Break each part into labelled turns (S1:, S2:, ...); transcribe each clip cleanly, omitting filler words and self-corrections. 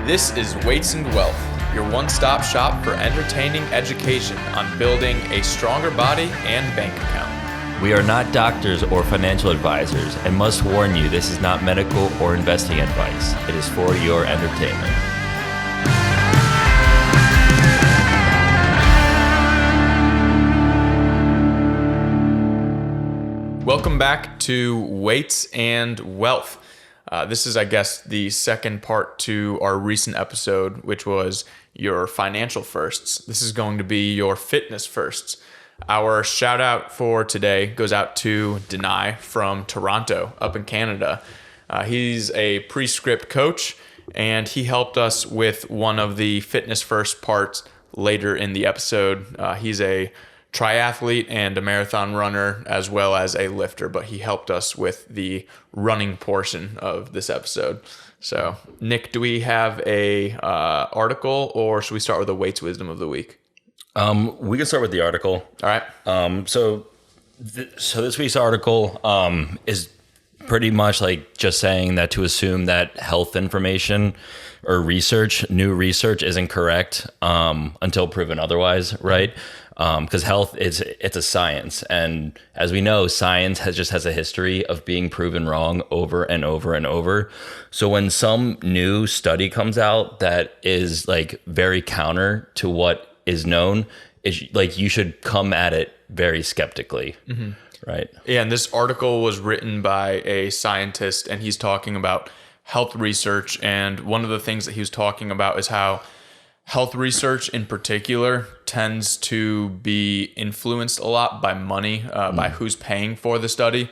S1: This is Weights and Wealth, your one-stop shop for entertaining education on building a stronger body and bank account.
S2: We are not doctors or financial advisors and must warn you this is not medical or investing advice. It is for your entertainment.
S1: Welcome back to Weights and Wealth. This is, I guess, the second part to our recent episode, which was your financial firsts. This is going to be your fitness firsts. Our shout out for today goes out to Denai from Toronto up in Canada. He's a pre-script coach, and he helped us with one of the fitness first parts later in the episode. He's a triathlete and a marathon runner as well as a lifter, but he helped us with the running portion of this episode. So, Nick, do we have a article, or should we start with a weights wisdom of the week?
S2: We can start with the article.
S1: All right.
S2: So this week's article is pretty much like just saying that to assume that health information or new research isn't correct until proven otherwise, right? Because health it's a science, and as we know, science has a history of being proven wrong over and over and over. So when some new study comes out that is like very counter to what is known, it's like you should come at it very skeptically, right?
S1: Yeah, and this article was written by a scientist, and he's talking about health research, and one of the things that he was talking about is how health research in particular tends to be influenced a lot by money, by who's paying for the study.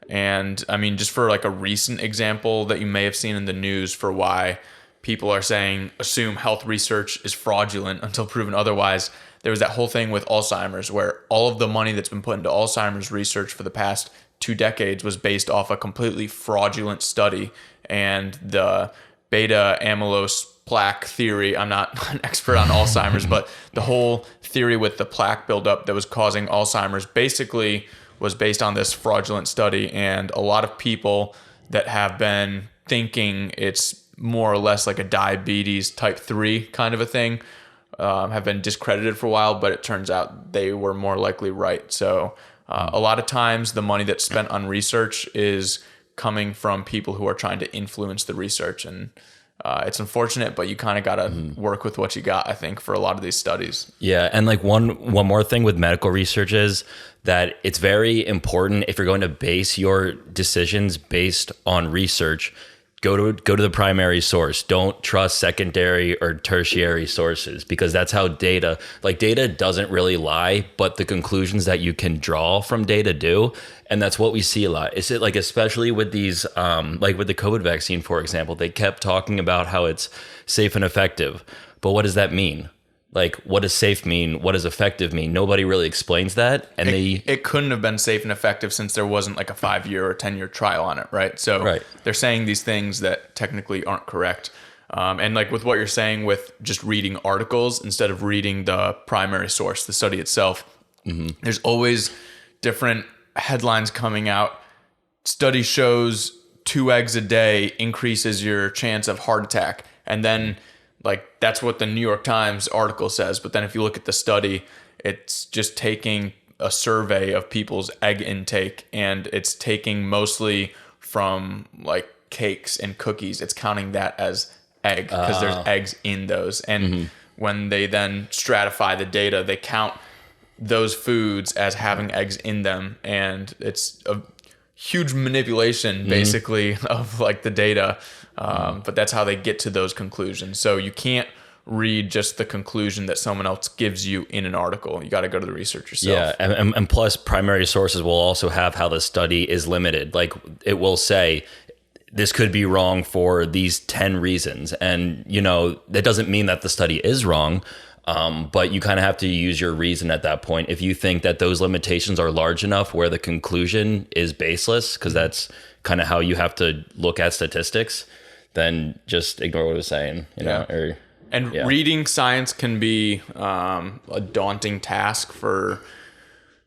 S1: And I mean, just for like a recent example that you may have seen in the news for why people are saying assume health research is fraudulent until proven otherwise, there was that whole thing with Alzheimer's where all of the money that's been put into Alzheimer's research for the past 2 decades was based off a completely fraudulent study. And the beta amylose plaque theory, I'm not an expert on Alzheimer's, but the whole theory with the plaque buildup that was causing Alzheimer's basically was based on this fraudulent study. And a lot of people that have been thinking it's more or less like a diabetes type 3 kind of a thing have been discredited for a while, but it turns out they were more likely right. So a lot of times the money that's spent on research is coming from people who are trying to influence the research, and it's unfortunate, but you kind of got to work with what you got, I think, for a lot of these studies.
S2: Yeah, and like one more thing with medical research is that it's very important if you're going to base your decisions based on research, go to the primary source. Don't trust secondary or tertiary sources, because that's how data doesn't really lie, but the conclusions that you can draw from data do. And that's what we see a lot. Is it like, especially with these, like with the COVID vaccine, for example, they kept talking about how it's safe and effective. But what does that mean? Like, what does safe mean? What does effective mean? Nobody really explains that. And
S1: it couldn't have been safe and effective since there wasn't like a 5-year or 10-year trial on it, right? So They're saying these things that technically aren't correct. And like with what you're saying with just reading articles instead of reading the primary source, the study itself, there's always different headlines coming out. Study shows 2 eggs a day increases your chance of heart attack. And then like that's what the New York Times article says. But then if you look at the study, it's just taking a survey of people's egg intake, and it's taking mostly from like cakes and cookies. It's counting that as egg because there's eggs in those. And when they then stratify the data, they count those foods as having eggs in them. And it's a huge manipulation basically of like the data. But that's how they get to those conclusions. So you can't read just the conclusion that someone else gives you in an article. You got to go to the research yourself.
S2: Yeah, and plus primary sources will also have how the study is limited. Like it will say, this could be wrong for these 10 reasons. And, you know, that doesn't mean that the study is wrong. But you kind of have to use your reason at that point. If you think that those limitations are large enough where the conclusion is baseless, because that's kind of how you have to look at statistics, then just ignore what it was saying, you know.
S1: Reading science can be a daunting task for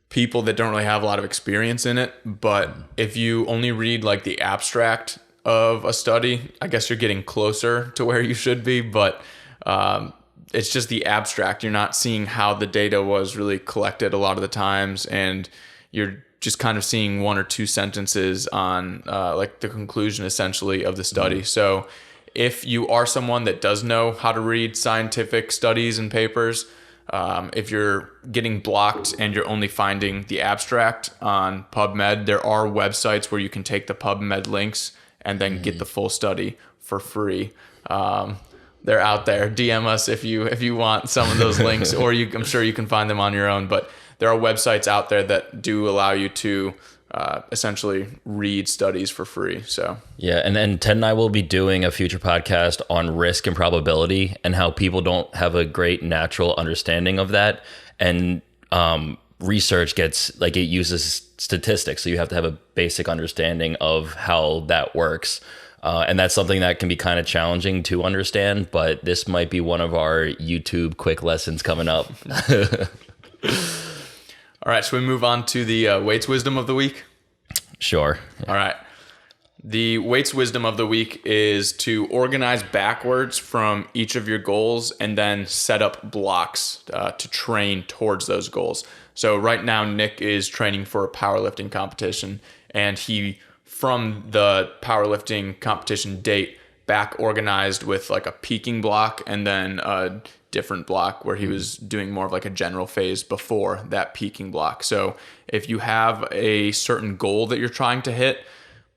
S1: people that don't really have a lot of experience in it. But if you only read like the abstract of a study. I guess you're getting closer to where you should be, but it's just the abstract. You're not seeing how the data was really collected a lot of the times, and you're just kind of seeing one or two sentences on like the conclusion essentially of the study. So if you are someone that does know how to read scientific studies and papers, if you're getting blocked and you're only finding the abstract on PubMed, there are websites where you can take the PubMed links and then get the full study for free. They're out there. DM us if you want some of those links, or I'm sure you can find them on your own. But there are websites out there that do allow you to essentially read studies for free. So
S2: yeah, and then Ted and I will be doing a future podcast on risk and probability and how people don't have a great natural understanding of that. And research it uses statistics, so you have to have a basic understanding of how that works. And that's something that can be kind of challenging to understand, but this might be one of our YouTube quick lessons coming up.
S1: All right, so we move on to the weights wisdom of the week.
S2: Sure.
S1: All right. The weights wisdom of the week is to organize backwards from each of your goals and then set up blocks to train towards those goals. So right now, Nick is training for a powerlifting competition, and he, from the powerlifting competition date, back organized with like a peaking block and then a different block where he was doing more of like a general phase before that peaking block. So if you have a certain goal that you're trying to hit,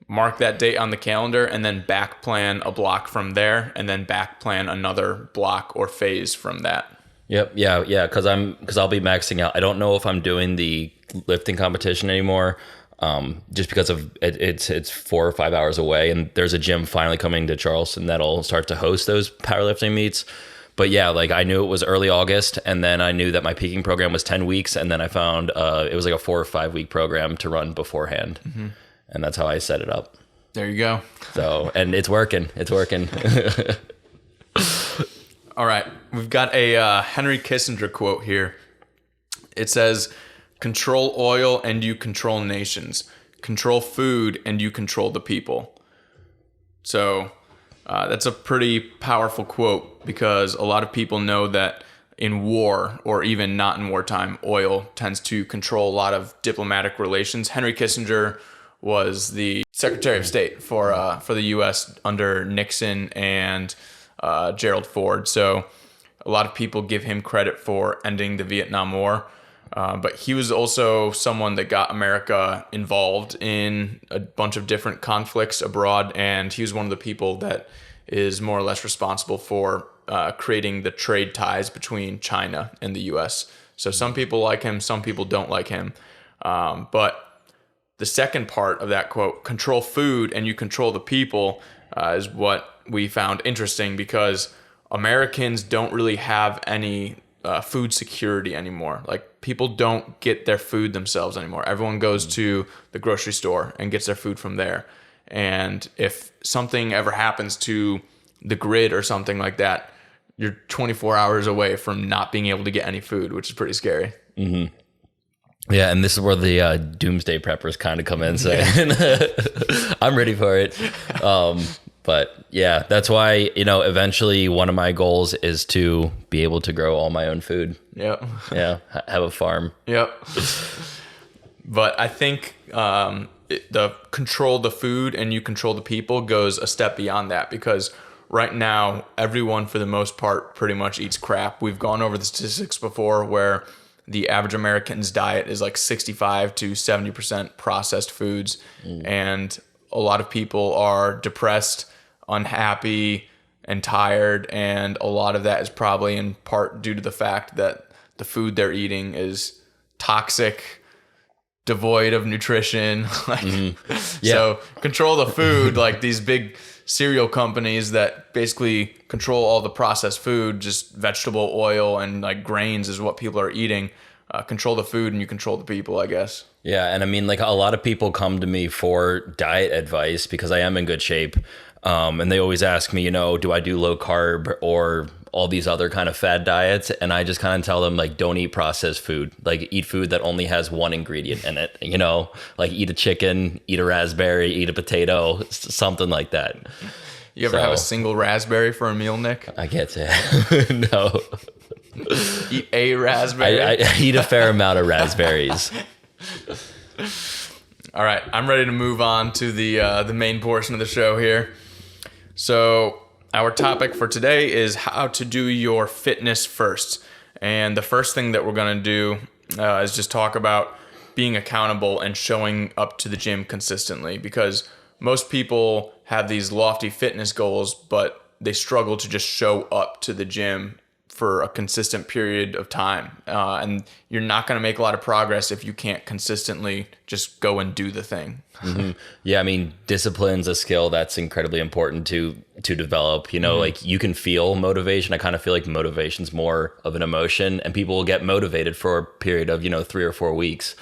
S1: mark that date on the calendar and then back plan a block from there, and then back plan another block or phase from that.
S2: Yep. Yeah. Because I'll be maxing out. I don't know if I'm doing the lifting competition anymore. Just because of it's 4 or 5 hours away, and there's a gym finally coming to Charleston that'll start to host those powerlifting meets. But yeah, like I knew it was early August, and then I knew that my peaking program was 10 weeks, and then I found it was like a 4 or 5 week program to run beforehand, and that's how I set it up.
S1: There you go.
S2: So, and it's working.
S1: All right, we've got a Henry Kissinger quote here. It says, "Control oil and you control nations. Control food and you control the people." So that's a pretty powerful quote, because a lot of people know that in war, or even not in wartime, oil tends to control a lot of diplomatic relations. Henry Kissinger was the Secretary of State for the U.S. under Nixon and Gerald Ford. So a lot of people give him credit for ending the Vietnam War. But he was also someone that got America involved in a bunch of different conflicts abroad, and he was one of the people that is more or less responsible for creating the trade ties between China and the U.S. So some people like him, some people don't like him. But the second part of that quote, "Control food and you control the people," is what we found interesting, because Americans don't really have any food security anymore. Like, people don't get their food themselves anymore. Everyone goes to the grocery store and gets their food from there. And if something ever happens to the grid or something like that, you're 24 hours away from not being able to get any food, which is pretty scary.
S2: Mm-hmm. Yeah, and this is where the doomsday preppers kind of come in, saying, I'm ready for it. But yeah, that's why, eventually one of my goals is to be able to grow all my own food.
S1: Yep.
S2: Yeah, have a farm.
S1: Yep. But I think the control the food and you control the people goes a step beyond that, because right now, everyone, for the most part, pretty much eats crap. We've gone over the statistics before, where the average American's diet is like 65 to 70% processed foods. And a lot of people are depressed, unhappy, and tired. And a lot of that is probably in part due to the fact that the food they're eating is toxic, devoid of nutrition. Yeah. So control the food, like these big cereal companies that basically control all the processed food, just vegetable oil and like grains is what people are eating. Control the food and you control the people, I guess.
S2: Yeah, and I mean, like, a lot of people come to me for diet advice because I am in good shape. And they always ask me, do I do low carb or all these other kind of fad diets, and I just kind of tell them like, don't eat processed food. Like eat food that only has one ingredient in it, you know, like eat a chicken, eat a raspberry, eat a potato, something like that.
S1: You ever have a single raspberry for a meal, Nick?
S2: I get to. No.
S1: Eat a raspberry?
S2: I eat a fair amount of raspberries.
S1: All right, I'm ready to move on to the main portion of the show here. So our topic for today is how to do your fitness first. And the first thing that we're going to do is just talk about being accountable and showing up to the gym consistently, because most people have these lofty fitness goals, but they struggle to just show up to the gym for a consistent period of time. And you're not going to make a lot of progress if you can't consistently just go and do the thing.
S2: Mm-hmm. Yeah, I mean, discipline's a skill that's incredibly important to develop. You know, like you can feel motivation. I kind of feel like motivation's more of an emotion, and people will get motivated for a period of, 3 or 4 weeks.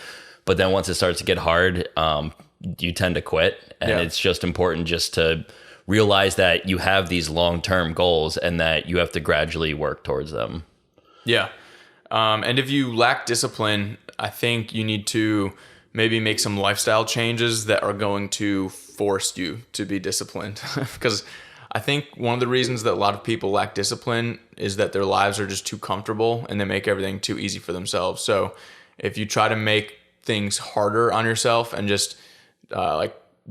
S2: But then once it starts to get hard, you tend to quit. And it's just important just to realize that you have these long-term goals and that you have to gradually work towards them. Yeah.
S1: And if you lack discipline, I think you need to maybe make some lifestyle changes that are going to force you to be disciplined. Because I think one of the reasons that a lot of people lack discipline is that their lives are just too comfortable and they make everything too easy for themselves. So if you try to make things harder on yourself and just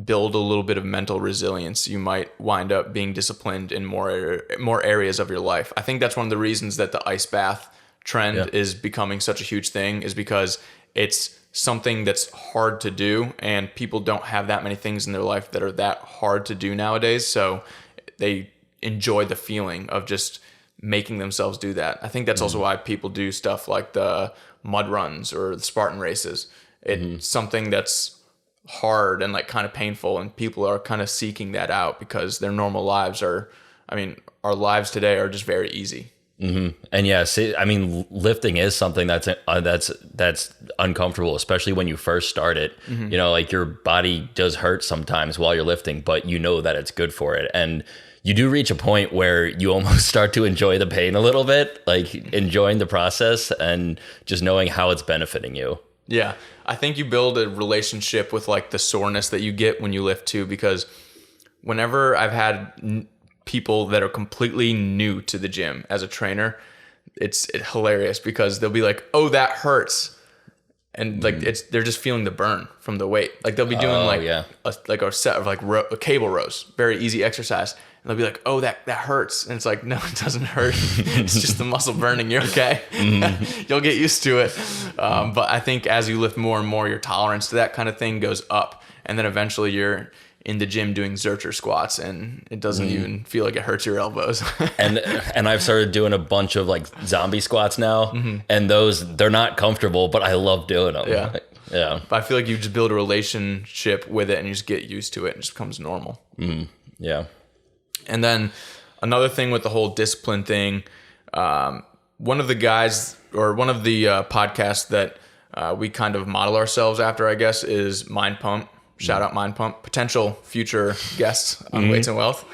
S1: build a little bit of mental resilience, you might wind up being disciplined in more areas of your life. I think that's one of the reasons that the ice bath trend is becoming such a huge thing, is because it's something that's hard to do, and people don't have that many things in their life that are that hard to do nowadays. So they enjoy the feeling of just making themselves do that. I think that's also why people do stuff like the mud runs or the Spartan races. It's something that's hard and like kind of painful, and people are kind of seeking that out because their normal lives our lives today are just very easy.
S2: And lifting is something that's uncomfortable, especially when you first start it. You know, like your body does hurt sometimes while you're lifting, but you know that it's good for it. And you do reach a point where you almost start to enjoy the pain a little bit, like enjoying the process and just knowing how it's benefiting you.
S1: Yeah, I think you build a relationship with like the soreness that you get when you lift too, because whenever I've had people that are completely new to the gym as a trainer, it's hilarious because they'll be like, "Oh, that hurts," and like they're just feeling the burn from the weight. Like they'll be doing a set of cable rows, very easy exercise. And they'll be like, "Oh, that hurts." And it's like, no, it doesn't hurt. It's just the muscle burning. You're okay. You'll get used to it. But I think as you lift more and more, your tolerance to that kind of thing goes up. And then eventually you're in the gym doing Zercher squats and it doesn't even feel like it hurts your elbows.
S2: and I've started doing a bunch of like zombie squats now. And they're not comfortable, but I love doing them.
S1: Yeah.
S2: Yeah.
S1: But I feel like you just build a relationship with it and you just get used to it and it just becomes normal.
S2: Yeah.
S1: And then another thing with the whole discipline thing, one of the guys or one of the podcasts that we kind of model ourselves after, I guess, is Mind Pump. Shout out Mind Pump, potential future guests on Weights and Wealth.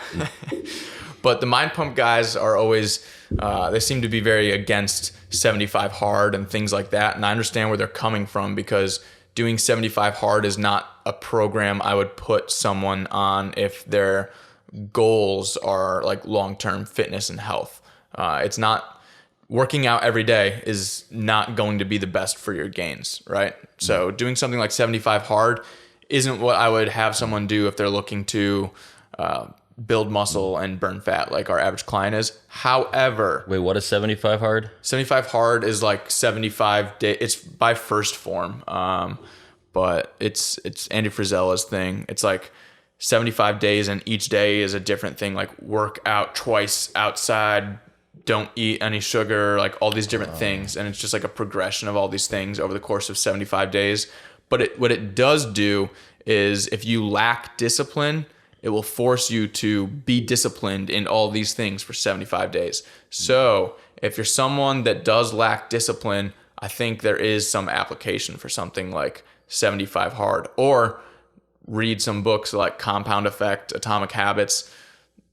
S1: But the Mind Pump guys are always, they seem to be very against 75 hard and things like that. And I understand where they're coming from, because doing 75 hard is not a program I would put someone on if they're goals are like long-term fitness and health. It's not, working out every day is not going to be the best for your gains, right? So doing something like 75 hard isn't what I would have someone do if they're looking to build muscle and burn fat like our average client is. However,
S2: wait, what is 75 hard?
S1: 75 hard is like 75 day. It's by First Form, but it's Andy Frisella's thing. It's like 75 days, and each day is a different thing, like work out twice outside, don't eat any sugar, like all these different things. And it's just like a progression of all these things over the course of 75 days. But what it does do is if you lack discipline, it will force you to be disciplined in all these things for 75 days. So if you're someone that does lack discipline, I think there is some application for something like 75 hard, or read some books like Compound Effect, Atomic Habits.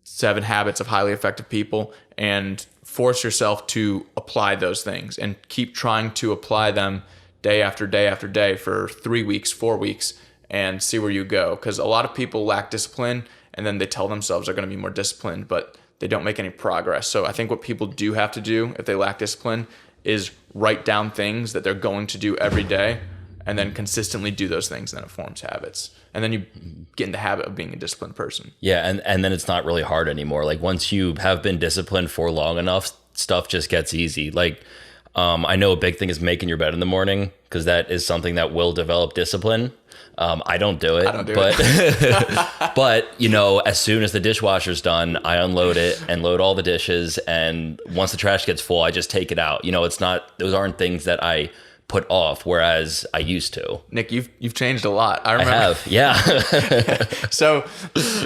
S1: 7 Habits of Highly Effective People and force yourself to apply those things and keep trying to apply them day after day after day for 3 weeks, 4 weeks, and see where you go. Because a lot of people lack discipline and then they tell themselves they're going to be more disciplined, but they don't make any progress. So I think what people do have to do if they lack discipline is write down things that they're going to do every day and then consistently do those things, and then it forms habits. And then you get in the habit of being a disciplined person.
S2: Yeah, and then it's not really hard anymore. Like once you have been disciplined for long enough, stuff just gets easy. Like I know a big thing is making your bed in the morning, because that is something that will develop discipline. I don't do it, but you know, as soon as the dishwasher's done, I unload it and load all the dishes. And once the trash gets full, I just take it out. You know, those aren't things that I put off, whereas I used to.
S1: Nick, you've changed a lot. I remember.
S2: I have, yeah.
S1: So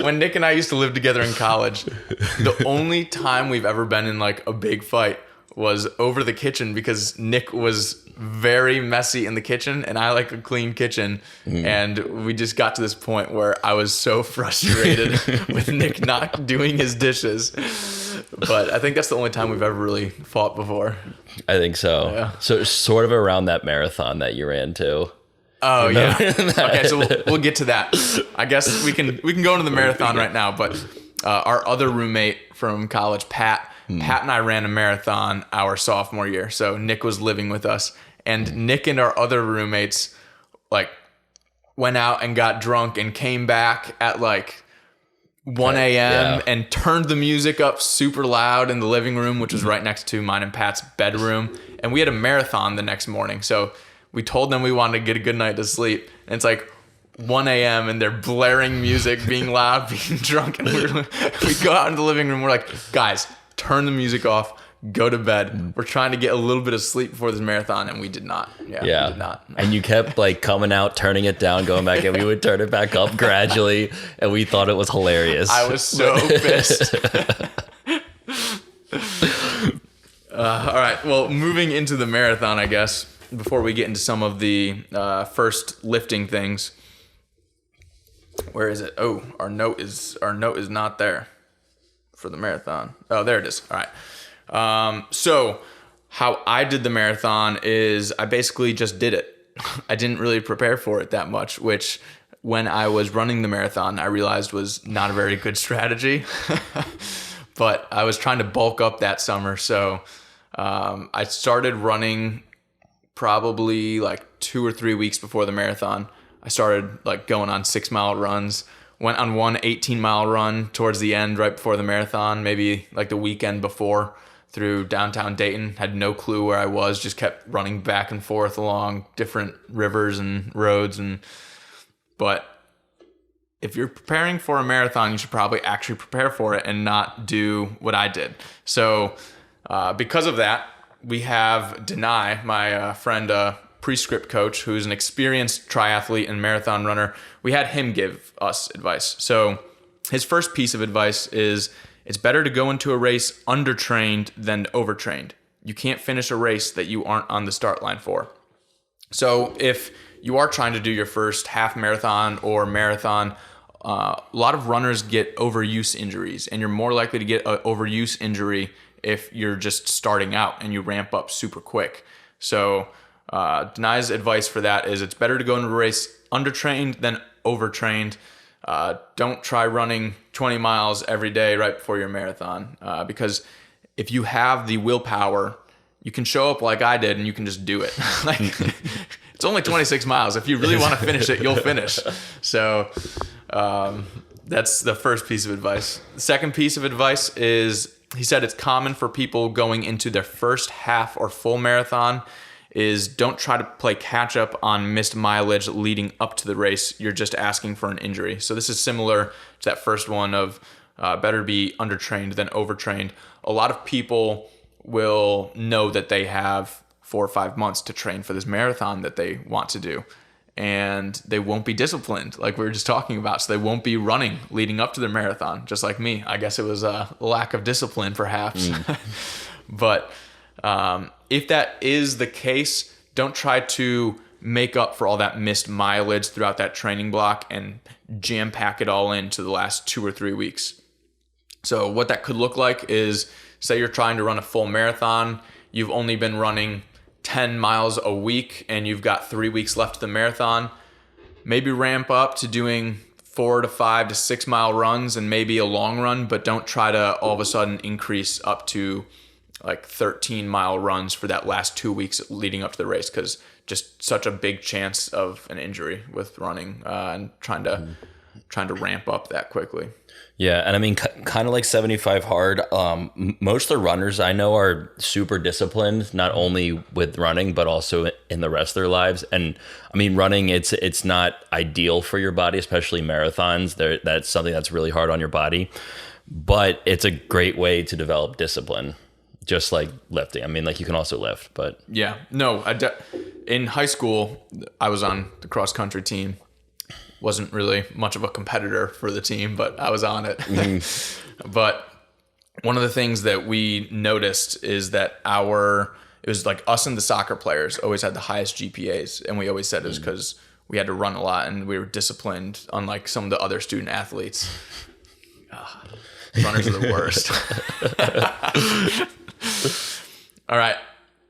S1: when Nick and I used to live together in college, the only time we've ever been in like a big fight was over the kitchen, because Nick was very messy in the kitchen and I like a clean kitchen. And we just got to this point where I was so frustrated with Nick not doing his dishes. But I think that's the only time we've ever really fought before.
S2: I think so.
S1: Yeah.
S2: So sort of around that marathon that you ran too.
S1: Oh yeah. Okay, so we'll get to that. I guess we can go into the marathon right now. But our other roommate from college, Pat and I ran a marathon our sophomore year. So Nick was living with us, and Nick and our other roommates like went out and got drunk and came back at like 1 a.m. and turned the music up super loud in the living room, which was right next to mine and Pat's bedroom. And we had a marathon the next morning. So we told them we wanted to get a good night to sleep. And it's like 1 a.m. and they're blaring music, being loud, being drunk. And we go out in the living room. We're like, guys, turn the music off, go to bed. We're trying to get a little bit of sleep before this marathon, and we did not. Yeah. We did not.
S2: And you kept like coming out, turning it down, going back, and we would turn it back up gradually, and we thought it was hilarious.
S1: I was so pissed. All right. Well, moving into the marathon, I guess, before we get into some of the first lifting things. Where is it? Oh, our note is not there for the marathon. Oh, there it is. All right. So how I did the marathon is I basically just did it. I didn't really prepare for it that much, which when I was running the marathon, I realized was not a very good strategy. But I was trying to bulk up that summer. So I started running probably like 2 or 3 weeks before the marathon. I started like going on 6-mile runs. Went on one 18-mile run towards the end, right before the marathon, maybe like the weekend before, through downtown Dayton. Had no clue where I was, just kept running back and forth along different rivers and roads. But if you're preparing for a marathon, you should probably actually prepare for it and not do what I did. So because of that, we have Denai, my friend, Prescript coach, who's an experienced triathlete and marathon runner. We had him give us advice. So his first piece of advice is it's better to go into a race undertrained than overtrained. You can't finish a race that you aren't on the start line for. So if you are trying to do your first half marathon or marathon, a lot of runners get overuse injuries, and you're more likely to get an overuse injury if you're just starting out and you ramp up super quick. So Denai's advice for that is it's better to go into a race undertrained than overtrained. Don't try running 20 miles every day right before your marathon, because if you have the willpower, you can show up like I did and you can just do it. Like it's only 26 miles. If you really want to finish it, you'll finish. So that's the first piece of advice. The second piece of advice is he said it's common for people going into their first half or full marathon is don't try to play catch up on missed mileage leading up to the race. You're just asking for an injury. So this is similar to that first one of better be undertrained than overtrained. A lot of people will know that they have 4 or 5 months to train for this marathon that they want to do, and they won't be disciplined like we were just talking about. So they won't be running leading up to their marathon, just like me. I guess it was a lack of discipline perhaps. But if that is the case, don't try to make up for all that missed mileage throughout that training block and jam pack it all into the last 2 or 3 weeks. So what that could look like is, say you're trying to run a full marathon, you've only been running 10 miles a week and you've got 3 weeks left of the marathon. Maybe ramp up to doing 4 to 5 to 6 mile runs and maybe a long run, but don't try to all of a sudden increase up to like 13-mile runs for that last 2 weeks leading up to the race, because just such a big chance of an injury with running and trying to ramp up that quickly.
S2: Yeah, and I mean, kind of like 75 hard. Most of the runners I know are super disciplined, not only with running but also in the rest of their lives. And I mean, running it's not ideal for your body, especially marathons. That's something that's really hard on your body, but it's a great way to develop discipline, just like lifting. I mean, like you can also lift, but
S1: yeah, no. In high school, I was on the cross country team. Wasn't really much of a competitor for the team, but I was on it. But one of the things that we noticed is that it was like us and the soccer players always had the highest GPAs. And we always said it was because we had to run a lot and we were disciplined, unlike some of the other student athletes. Runners are the worst. All right.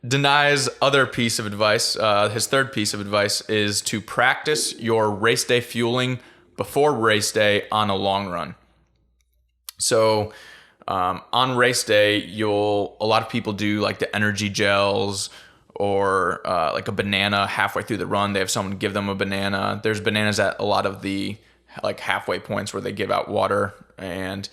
S1: Denai's other piece of advice, his third piece of advice, is to practice your race day fueling before race day on a long run. So on race day, a lot of people do like the energy gels or like a banana halfway through the run. They have someone give them a banana. There's bananas at a lot of the like halfway points where they give out water. And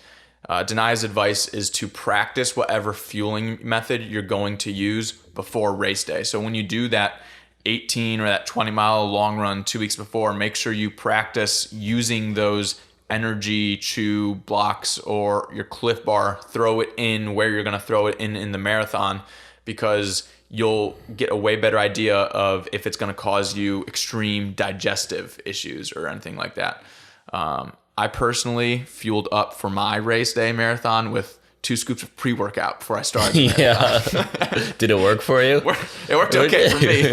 S1: Denai's advice is to practice whatever fueling method you're going to use before race day. So when you do that 18 or that 20-mile long run 2 weeks before, make sure you practice using those energy chew blocks or your Cliff Bar. Throw it in where you're going to throw it in the marathon, because you'll get a way better idea of if it's going to cause you extreme digestive issues or anything like that. I personally fueled up for my race day marathon with 2 scoops of pre-workout before I started.
S2: Yeah. Did it work for you?
S1: It worked okay for me.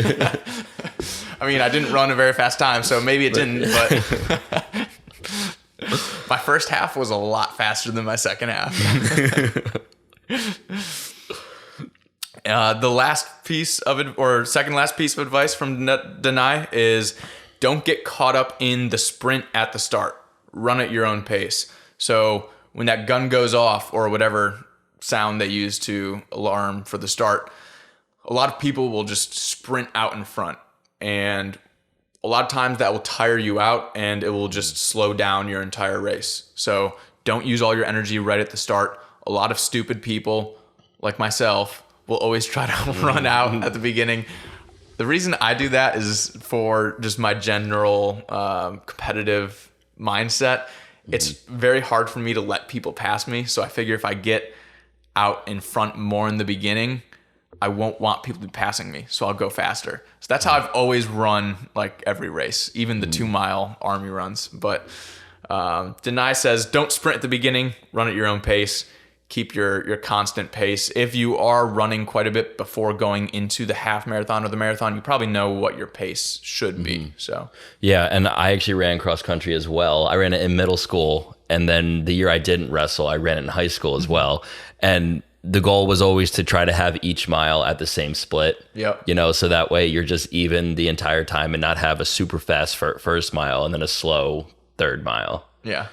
S1: I mean, I didn't run a very fast time, so maybe it didn't, but my first half was a lot faster than my second half. The last piece of it, or second last piece of advice from Denai, is don't get caught up in the sprint at the start. Run at your own pace. So when that gun goes off, or whatever sound they use to alarm for the start, a lot of people will just sprint out in front. And a lot of times that will tire you out and it will just slow down your entire race. So don't use all your energy right at the start. A lot of stupid people like myself will always try to run out at the beginning. The reason I do that is for just my general competitive mindset. It's very hard for me to let people pass me. So I figure if I get out in front more in the beginning, I won't want people to be passing me. So I'll go faster. So that's how I've always run like every race, even the 2-mile army runs. But Denai says, don't sprint at the beginning, run at your own pace. Keep your constant pace. If you are running quite a bit before going into the half marathon or the marathon, you probably know what your pace should be. So
S2: yeah, and I actually ran cross country as well. I ran it in middle school, and then the year I didn't wrestle, I ran it in high school as well. And the goal was always to try to have each mile at the same split.
S1: Yep.
S2: You know, so that way you're just even the entire time and not have a super fast first mile and then a slow third mile.
S1: Yeah.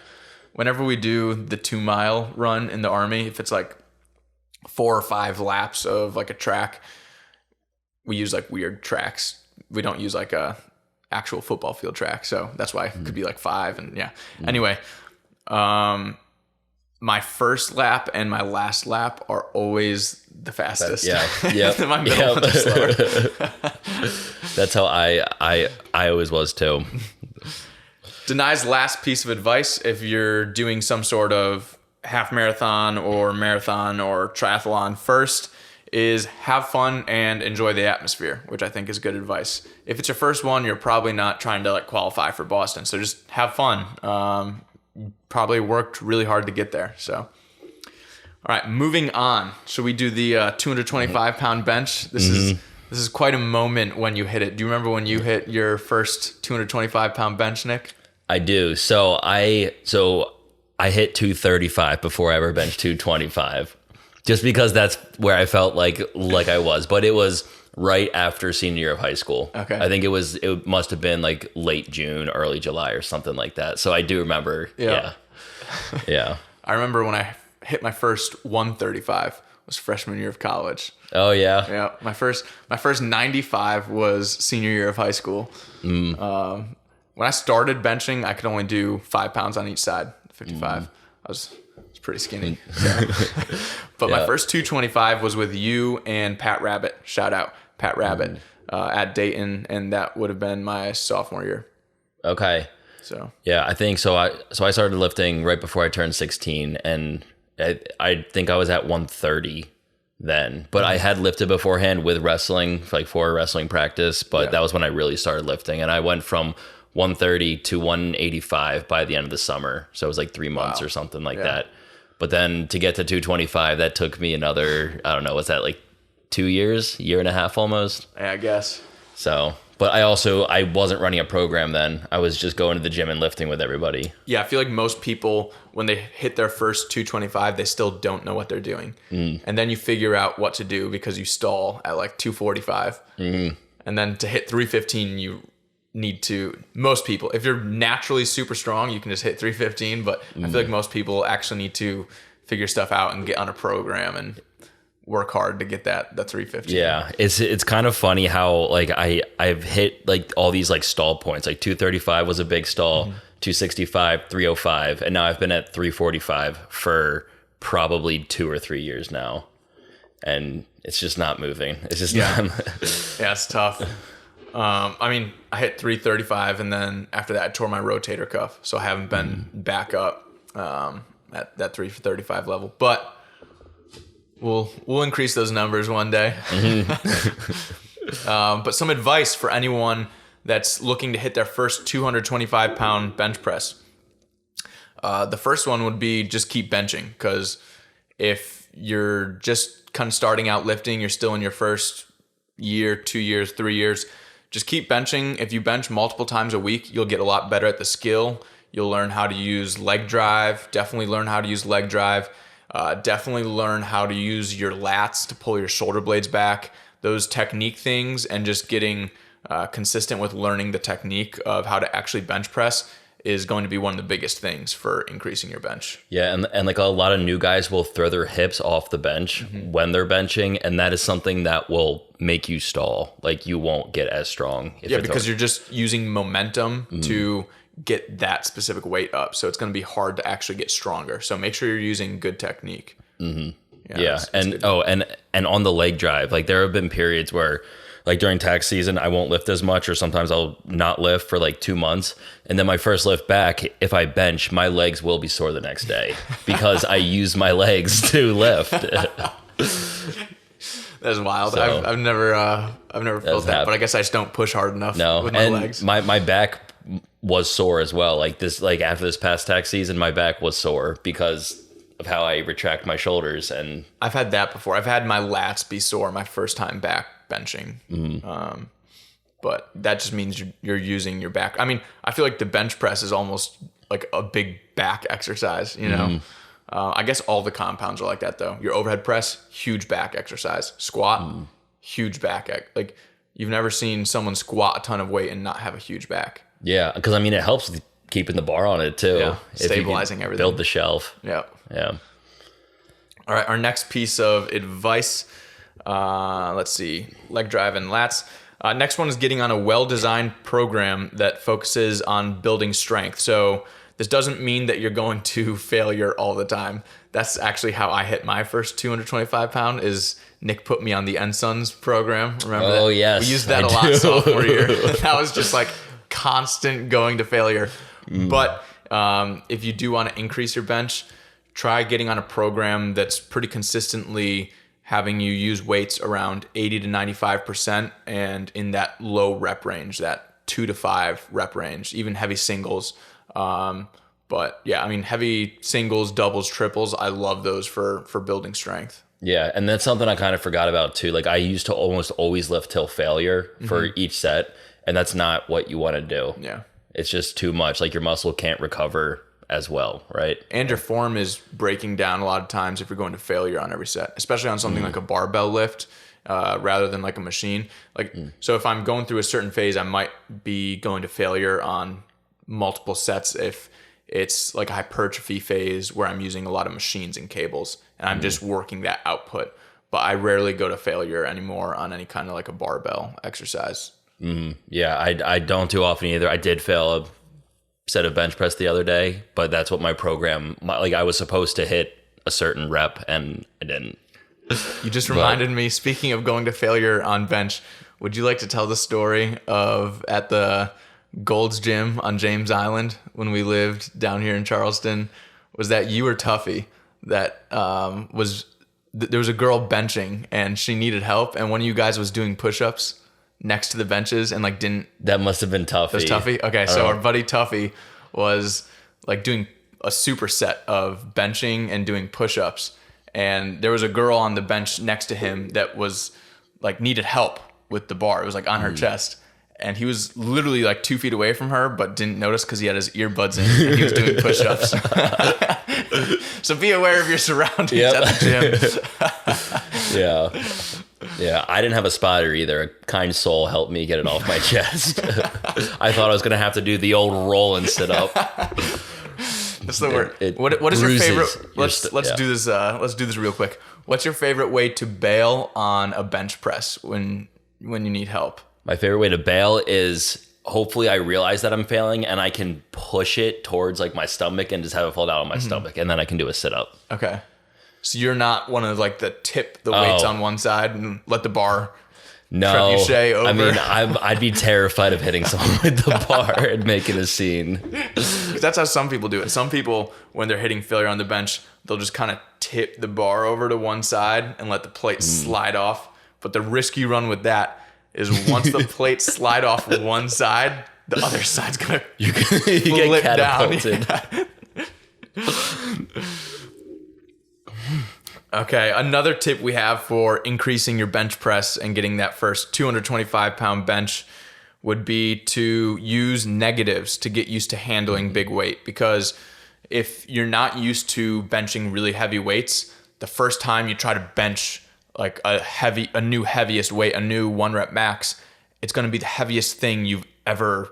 S1: Whenever we do the 2-mile run in the Army, if it's like 4 or 5 laps of like a track, we use like weird tracks. We don't use like a actual football field track. So that's why it could be like 5. And yeah. Anyway, my first lap and my last lap are always the fastest.
S2: Yeah.
S1: My middle ones are slower.
S2: That's how I always was too.
S1: Denai's last piece of advice, if you're doing some sort of half marathon or triathlon first, is have fun and enjoy the atmosphere, which I think is good advice. If it's your first one, you're probably not trying to like qualify for Boston. So just have fun. Probably worked really hard to get there. So, all right, moving on. Should we do the 225-pound bench? This is quite a moment when you hit it. Do you remember when you hit your first 225-pound bench, Nick?
S2: I do. So I I hit 235 before I ever benched 225, just because that's where I felt like I was. But it was right after senior year of high school.
S1: Okay.
S2: I think it must have been like late June, early July or something like that. So I do remember.
S1: Yeah.
S2: Yeah.
S1: I remember when I hit my first 135 was freshman year of college.
S2: Oh yeah.
S1: Yeah. My first 95 was senior year of high school. When I started benching, I could only do 5 pounds on each side, 55. I was pretty skinny. So. But my first 225 was with you and Pat Rabbit. Shout out Pat Rabbit at Dayton, and that would have been my sophomore year.
S2: Okay.
S1: So
S2: yeah, I think so. I started lifting right before I turned 16, and I think I was at 130 then. But I had lifted beforehand with wrestling, like for wrestling practice. But that was when I really started lifting, and I went from 130 to 185 by the end of the summer. So it was like 3 months or something like that. But then to get to 225, that took me another, I don't know, was that like 2 years, year and a half almost?
S1: Yeah, I guess.
S2: So, but I wasn't running a program then. I was just going to the gym and lifting with everybody.
S1: Yeah, I feel like most people, when they hit their first 225, they still don't know what they're doing. And then you figure out what to do because you stall at like 245. And then to hit 315, you need to, most people, if you're naturally super strong, you can just hit 315, but I feel like most people actually need to figure stuff out and get on a program and work hard to get that 315.
S2: Yeah, it's kind of funny how like I've hit like all these like stall points. Like 235 was a big stall, 265, 305, and now I've been at 345 for probably 2 or 3 years now, and it's just not moving. It's just not.
S1: Yeah, it's tough. I mean, I hit 335, and then after that, I tore my rotator cuff, so I haven't been back up at that 335 level. But we'll increase those numbers one day. But some advice for anyone that's looking to hit their first 225-pound bench press. The first one would be just keep benching, because if you're just kind of starting out lifting, you're still in your first year, 2 years, 3 years, just keep benching. If you bench multiple times a week, you'll get a lot better at the skill. You'll learn how to use leg drive. Definitely learn how to use leg drive. Definitely learn how to use your lats to pull your shoulder blades back. Those technique things, and just getting consistent with learning the technique of how to actually bench press is going to be one of the biggest things for increasing your bench. Yeah,
S2: and like a lot of new guys will throw their hips off the bench when they're benching, and that is something that will make you stall. Like you won't get as strong.
S1: Because you're just using momentum to get that specific weight up. So it's going to be hard to actually get stronger. So make sure you're using good technique.
S2: Yeah, and on the leg drive, like there have been periods where, like during tax season, I won't lift as much, or sometimes I'll not lift for like 2 months. And then my first lift back, if I bench, my legs will be sore the next day because I use my legs to lift.
S1: That's wild. So, I've never felt that, but I guess I just don't push hard enough with my legs.
S2: My back was sore as well. Like after this past tax season, my back was sore because of how I retract my shoulders. And
S1: I've had that before. I've had my lats be sore my first time back benching. But that just means you're using your back. I mean, I feel like the bench press is almost like a big back exercise, you know? I guess all the compounds are like that though. Your overhead press, huge back exercise. Squat, huge back. Like you've never seen someone squat a ton of weight and not have a huge back.
S2: Yeah, because I mean, it helps with keeping the bar on it too.
S1: Yeah, stabilizing everything.
S2: Build the shelf.
S1: Yeah.
S2: Yeah.
S1: All right, our next piece of advice, let's see, leg drive and lats. Next one is getting on a well-designed program that focuses on building strength. So this doesn't mean that you're going to failure all the time. That's actually how I hit my first 225-pound is Nick put me on the Ensons program. Remember that?
S2: Oh, yes.
S1: We used that a lot sophomore year. That was just like constant going to failure. But if you do want to increase your bench, try getting on a program that's pretty consistently having you use weights around 80 to 95% and in that low rep range, that 2 to 5 rep range, even heavy singles. But yeah, I mean, heavy singles, doubles, triples, I love those for building strength.
S2: Yeah, and that's something I kind of forgot about too. Like I used to almost always lift till failure for each set, and that's not what you want to do.
S1: Yeah.
S2: It's just too much. Like your muscle can't recover as well, right?
S1: And your form is breaking down a lot of times if you're going to failure on every set, especially on something like a barbell lift rather than like a machine. Like, so if I'm going through a certain phase, I might be going to failure on multiple sets if it's like a hypertrophy phase where I'm using a lot of machines and cables and I'm just working that output. But I rarely go to failure anymore on any kind of like a barbell exercise.
S2: Yeah, I don't too often either. I did fail a set of bench press the other day, but that's what my program, like I was supposed to hit a certain rep and I didn't.
S1: You just reminded me, speaking of going to failure on bench, would you like to tell the story of at the Gold's Gym on James Island when we lived down here in Charleston? Was that you or Tuffy that there was a girl benching and she needed help and one of you guys was doing push-ups next to the benches and like didn't...
S2: That must have been Tuffy.
S1: That was Tuffy? Okay, so our buddy Tuffy was like doing a superset of benching and doing push-ups. And there was a girl on the bench next to him that was like needed help with the bar. It was like on her chest. And he was literally like 2 feet away from her, but didn't notice because he had his earbuds in and he was doing push-ups. So be aware of your surroundings at the gym.
S2: Yeah, I didn't have a spotter either. A kind soul helped me get it off my chest. I thought I was going to have to do the old roll and sit up.
S1: That's the word. What is your favorite? Let's do this. Let's do this real quick. What's your favorite way to bail on a bench press when you need help?
S2: My favorite way to bail is hopefully I realize that I'm failing and I can push it towards like my stomach and just have it fall down on my stomach and then I can do a sit up.
S1: Okay. So you're not one of like the tip the weights on one side and let the bar trebuchet over?
S2: I mean, I'd be terrified of hitting someone with the bar and making a scene.
S1: That's how some people do it. Some people, when they're hitting failure on the bench, they'll just kind of tip the bar over to one side and let the plate slide off. But the risk you run with that is once the plates slide off one side, the other side's gonna
S2: you get catapulted.
S1: Down. Okay, another tip we have for increasing your bench press and getting that first 225-pound bench would be to use negatives to get used to handling big weight. Because if you're not used to benching really heavy weights, the first time you try to bench like a new heaviest weight, a new 1 rep max, it's going to be the heaviest thing you've ever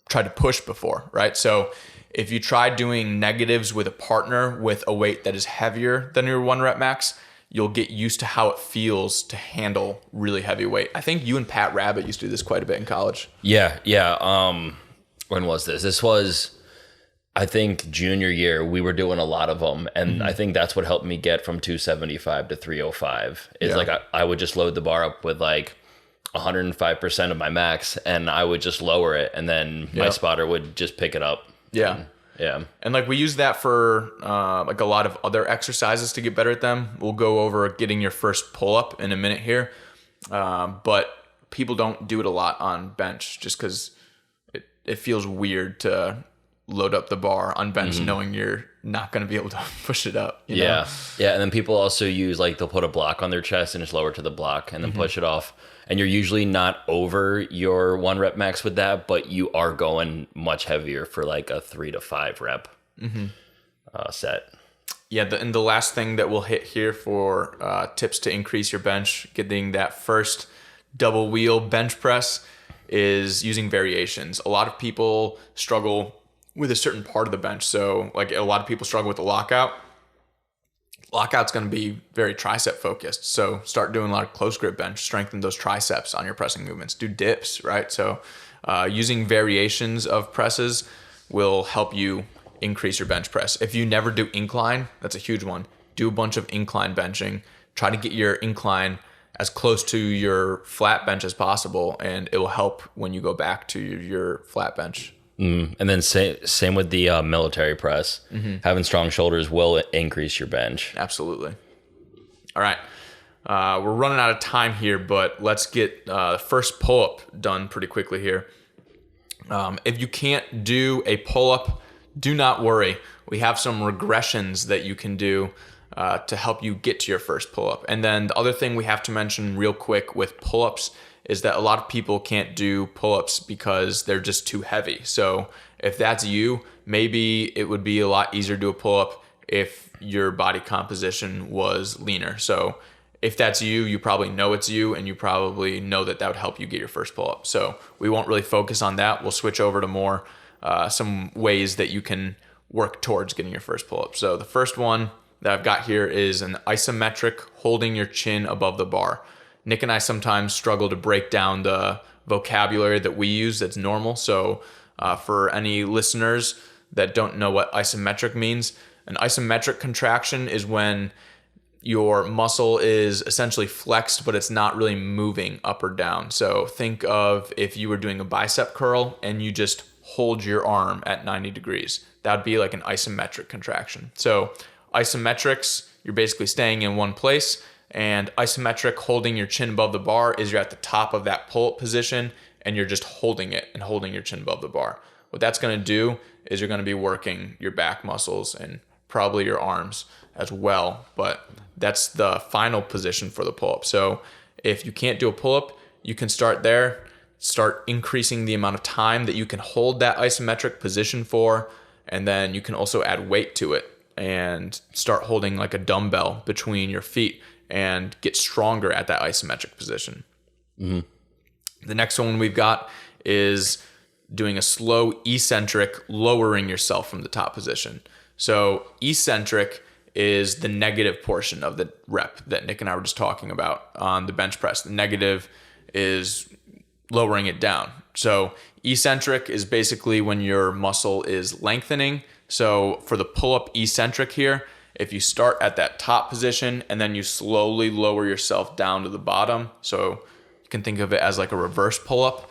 S1: tried to push before, right? So if you try doing negatives with a partner with a weight that is heavier than your 1 rep max, you'll get used to how it feels to handle really heavy weight. I think you and Pat Rabbit used to do this quite a bit in college.
S2: Yeah. When was this? This was, I think, junior year. We were doing a lot of them, and I think that's what helped me get from 275 to 305. Is like I would just load the bar up with like 105% of my max, and I would just lower it, and then my spotter would just pick it up.
S1: Yeah. And like we use that for like a lot of other exercises to get better at them. We'll go over getting your first pull up in a minute here. But people don't do it a lot on bench just because it feels weird to load up the bar on bench knowing you're not going to be able to push it up. You know?
S2: Yeah. And then people also use like they'll put a block on their chest and just lower to the block and then push it off. And you're usually not over your 1 rep max with that, but you are going much heavier for like a 3 to 5 rep set.
S1: Yeah. And the last thing that we'll hit here for tips to increase your bench, getting that first double wheel bench press, is using variations. A lot of people struggle with a certain part of the bench. So like a lot of people struggle with the lockout. Lockout's going to be very tricep focused. So start doing a lot of close grip bench, strengthen those triceps on your pressing movements, do dips, right? So using variations of presses will help you increase your bench press. If you never do incline, that's a huge one. Do a bunch of incline benching. Try to get your incline as close to your flat bench as possible, and it will help when you go back to your flat bench.
S2: And then same with the military press. Having strong shoulders will increase your bench.
S1: Absolutely. All right. We're running out of time here, but let's get the first pull-up done pretty quickly here. If you can't do a pull-up, do not worry. We have some regressions that you can do to help you get to your first pull-up. And then the other thing we have to mention real quick with pull-ups is that a lot of people can't do pull-ups because they're just too heavy. So if that's you, maybe it would be a lot easier to do a pull-up if your body composition was leaner. So if that's you, you probably know it's you, and you probably know that would help you get your first pull-up. So we won't really focus on that. We'll switch over to more some ways that you can work towards getting your first pull-up. So the first one that I've got here is an isometric, holding your chin above the bar. Nick and I sometimes struggle to break down the vocabulary that we use that's normal. So for any listeners that don't know what isometric means, an isometric contraction is when your muscle is essentially flexed, but it's not really moving up or down. So think of if you were doing a bicep curl and you just hold your arm at 90 degrees. That would be like an isometric contraction. So isometrics, you're basically staying in one place, and isometric, holding your chin above the bar, is you're at the top of that pull-up position and you're just holding it and holding your chin above the bar. What that's going to do is you're going to be working your back muscles and probably your arms as well, but that's the final position for the pull-up. So if you can't do a pull-up, you can start there, start increasing the amount of time that you can hold that isometric position for, and then you can also add weight to it and start holding like a dumbbell between your feet and get stronger at that isometric position. Mm-hmm. The next one we've got is doing a slow eccentric, lowering yourself from the top position. So eccentric is the negative portion of the rep that Nick and I were just talking about on the bench press. The negative is lowering it down. So eccentric is basically when your muscle is lengthening. So for the pull-up eccentric here, if you start at that top position and then you slowly lower yourself down to the bottom, so you can think of it as like a reverse pull-up,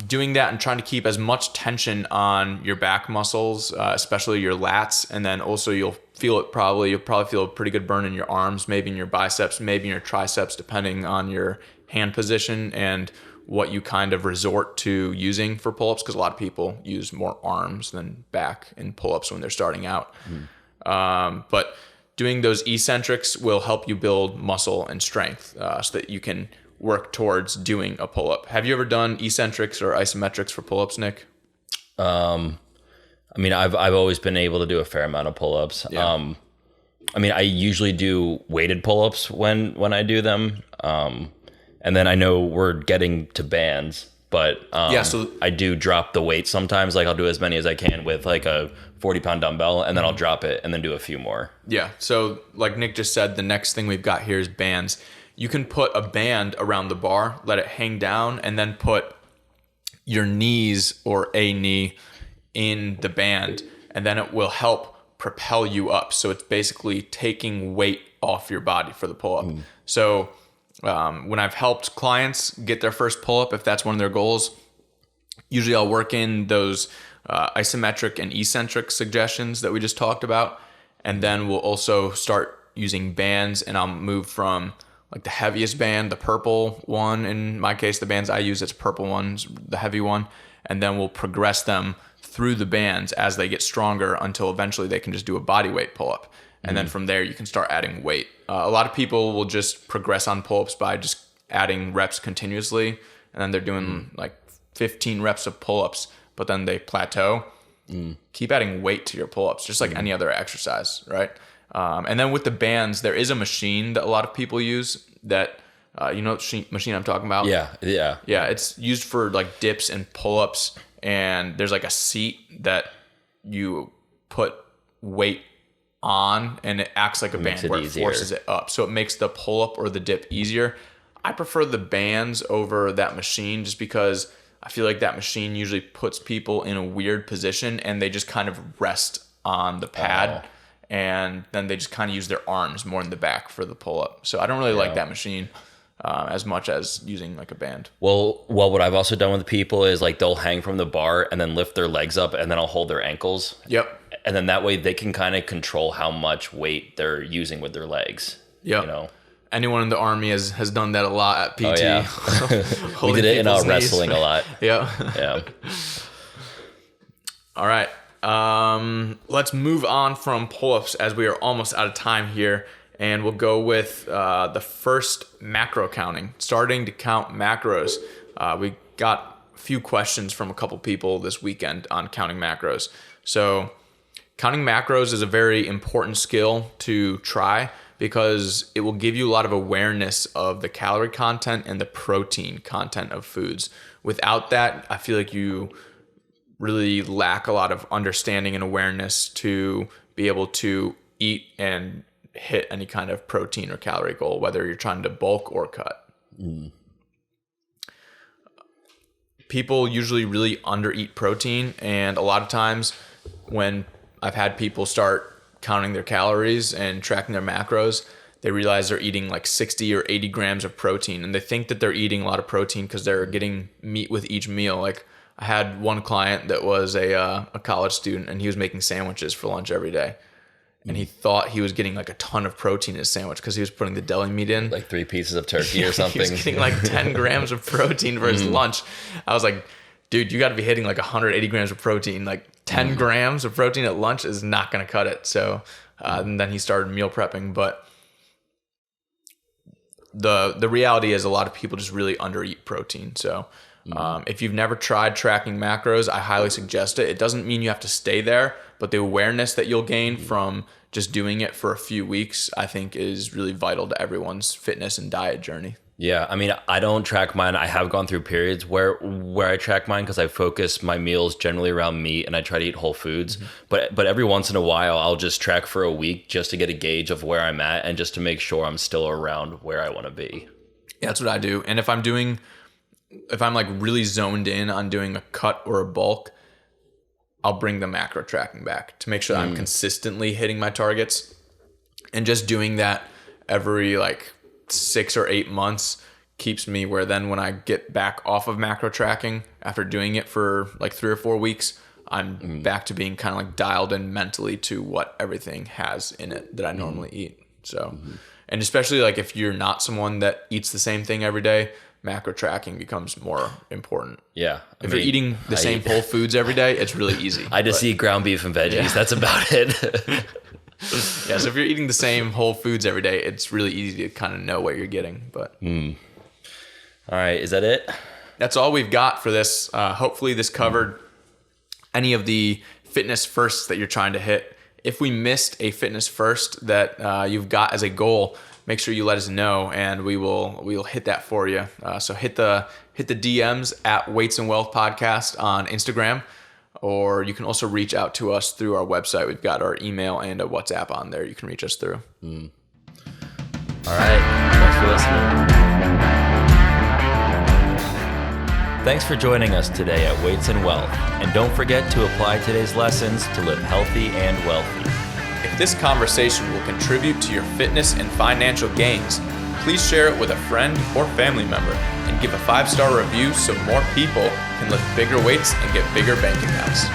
S1: doing that and trying to keep as much tension on your back muscles, especially your lats, and then also you'll probably feel a pretty good burn in your arms, maybe in your biceps, maybe in your triceps, depending on your hand position and what you kind of resort to using for pull-ups, because a lot of people use more arms than back in pull-ups when they're starting out. But doing those eccentrics will help you build muscle and strength so that you can work towards doing a pull-up. Have you ever done eccentrics or isometrics for pull-ups, Nick?
S2: I mean, I've always been able to do a fair amount of pull-ups. Yeah. I mean, I usually do weighted pull-ups when I do them. And then I know we're getting to bands, but so I do drop the weight sometimes. Like I'll do as many as I can with like a 40-pound dumbbell, and then I'll drop it and then do a few more. Yeah.
S1: So like Nick just said, the next thing we've got here is bands. You can put a band around the bar, let it hang down, and then put your knees or a knee in the band, and then it will help propel you up. So it's basically taking weight off your body for the pull-up. So when I've helped clients get their first pull-up, if that's one of their goals, usually I'll work in those isometric and eccentric suggestions that we just talked about, and then we'll also start using bands, and I'll move from like the heaviest band, the purple one, in my case, the bands I use, it's purple ones, the heavy one, and then we'll progress them through the bands as they get stronger until eventually they can just do a body weight pull-up. And then from there, you can start adding weight. A lot of people will just progress on pull-ups by just adding reps continuously, and then they're doing like 15 reps of pull-ups, but then they plateau. Keep adding weight to your pull-ups, just like any other exercise, right? And then with the bands, there is a machine that a lot of people use that, you know what machine I'm talking about?
S2: Yeah.
S1: Yeah, it's used for like dips and pull-ups, and there's like a seat that you put weight on, and it acts like a band where it forces it up. So it makes the pull-up or the dip easier. I prefer the bands over that machine just because I feel like that machine usually puts people in a weird position and they just kind of rest on the pad. And then they just kind of use their arms more in the back for the pull-up. So I don't really like that machine as much as using like a band.
S2: Well, what I've also done with people is like they'll hang from the bar and then lift their legs up, and then I'll hold their ankles.
S1: Yep.
S2: And then that way they can kind of control how much weight they're using with their legs.
S1: Yep.
S2: You know?
S1: Anyone in the Army has done that a lot at PT.
S2: Oh, yeah. We did it in our wrestling a lot.
S1: Yeah. All right. Let's move on from pull-ups as we are almost out of time here, and we'll go with the first macro counting, starting to count macros. We got few questions from a couple people this weekend on counting macros. So counting macros is a very important skill to try because it will give you a lot of awareness of the calorie content and the protein content of foods. Without that, I feel like you really lack a lot of understanding and awareness to be able to eat and hit any kind of protein or calorie goal, whether you're trying to bulk or cut. People usually really undereat protein, and a lot of times when I've had people start counting their calories and tracking their macros, they realize they're eating like 60 or 80 grams of protein, and they think that they're eating a lot of protein because they're getting meat with each meal. Like I had one client that was a college student, and he was making sandwiches for lunch every day. And he thought he was getting like a ton of protein in his sandwich because he was putting the deli meat in.
S2: Like 3 pieces of turkey or something.
S1: He was getting like 10 grams of protein for his lunch. I was like, dude, you got to be hitting like 180 grams of protein. Like 10 grams of protein at lunch is not going to cut it. So and then he started meal prepping. But the reality is a lot of people just really undereat protein. So if you've never tried tracking macros, I highly suggest it. It doesn't mean you have to stay there, but the awareness that you'll gain from just doing it for a few weeks, I think is really vital to everyone's fitness and diet journey.
S2: Yeah, I mean, I don't track mine. I have gone through periods where I track mine because I focus my meals generally around meat and I try to eat whole foods. But every once in a while, I'll just track for a week just to get a gauge of where I'm at and just to make sure I'm still around where I want to be.
S1: Yeah, that's what I do. And if I'm like really zoned in on doing a cut or a bulk, I'll bring the macro tracking back to make sure that I'm consistently hitting my targets. And just doing that every like 6 or 8 months keeps me where then when I get back off of macro tracking after doing it for like 3 or 4 weeks, I'm back to being kind of like dialed in mentally to what everything has in it that I normally eat. So, and especially like if you're not someone that eats the same thing every day, macro tracking becomes more important.
S2: Yeah.
S1: If you're eating the same whole foods every day, it's really easy.
S2: I just eat ground beef and veggies. Yeah. That's about it.
S1: Yeah, so if you're eating the same whole foods every day, it's really easy to kind of know what you're getting. But
S2: all right, is that it?
S1: That's all we've got for this. Hopefully this covered any of the fitness firsts that you're trying to hit. If we missed a fitness first that you've got as a goal, make sure you let us know, and we'll hit that for you. So hit the DMs at Weights and Wealth Podcast on Instagram, or you can also reach out to us through our website. We've got our email and a WhatsApp on there. You can reach us through.
S2: All right. Thanks for listening. Thanks for joining us today at Weights and Wealth, and don't forget to apply today's lessons to live healthy and wealthy.
S1: If this conversation will contribute to your fitness and financial gains, please share it with a friend or family member and give a 5-star review so more people can lift bigger weights and get bigger bank accounts.